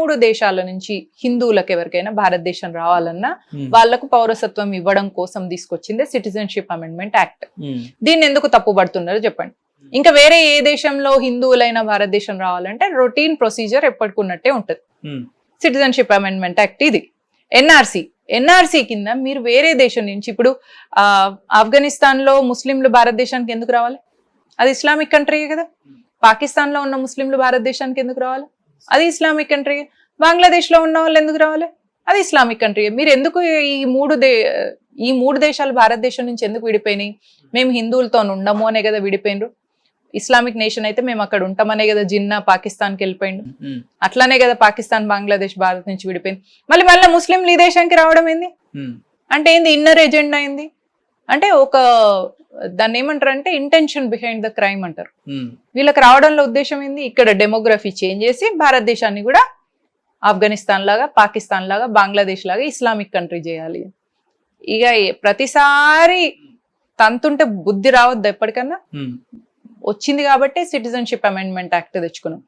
మూడు దేశాల నుంచి హిందువులకు ఎవరికైనా భారతదేశం రావాలన్నా వాళ్లకు పౌరసత్వం ఇవ్వడం కోసం తీసుకొచ్చిందే సిటిజన్షిప్ అమెండ్మెంట్ యాక్ట్. దీన్ని ఎందుకు తప్పుపడుతున్నారో చెప్పండి. ఇంకా వేరే ఏ దేశంలో హిందువులైనా భారతదేశం రావాలంటే రొటీన్ ప్రొసీజర్ ఎప్పటికున్నట్టే ఉంటది. సిటిజన్షిప్ అమెండ్మెంట్ యాక్ట్ ఇది. ఎన్ఆర్సీ కింద మీరు వేరే దేశం నుంచి ఇప్పుడు ఆఫ్ఘనిస్తాన్ లో ముస్లింలు భారతదేశానికి ఎందుకు రావాలి? అది ఇస్లామిక్ కంట్రీయే కదా. పాకిస్తాన్ లో ఉన్న ముస్లింలు భారతదేశానికి ఎందుకు రావాలి? అది ఇస్లామిక్ కంట్రీ. బంగ్లాదేశ్ లో ఉన్న వాళ్ళు ఎందుకు రావాలి? అది ఇస్లామిక్ కంట్రీ. మీరు ఎందుకు ఈ మూడు దేశాలు భారతదేశం నుంచి ఎందుకు విడిపోయినాయి? మేము హిందువులతో ఉండము అనే కదా విడిపోయినరు. ఇస్లామిక్ నేషన్ అయితే మేము అక్కడ ఉంటామనే కదా జిన్నా పాకిస్తాన్కి వెళ్ళిపోయిండు. అట్లానే కదా పాకిస్తాన్ బంగ్లాదేశ్ భారత్ నుంచి విడిపోయింది. మళ్ళీ ముస్లింలు ఈ దేశానికి రావడం ఏంది అంటే ఏంది? ఇన్నర్ ఎజెండా అయింది అంటే దాన్ని ఏమంటారు అంటే ఇంటెన్షన్ బిహైండ్ ద క్రైమ్ అంటారు. వీళ్ళకి రావడంలో ఉద్దేశం ఏంది? ఇక్కడ డెమోగ్రఫీ చేంజ్ చేసి భారతదేశాన్ని కూడా ఆఫ్ఘనిస్తాన్ లాగా, పాకిస్తాన్ లాగా, బంగ్లాదేశ్ లాగా ఇస్లామిక్ కంట్రీ చేయాలి. ఇక ప్రతిసారి తంతుంటే బుద్ధి రావద్దు. ఎప్పటికన్నా వచ్చింది కాబట్టి సిటిజన్షిప్ అమెండ్మెంట్ యాక్ట్ తెచ్చుకున్నాం.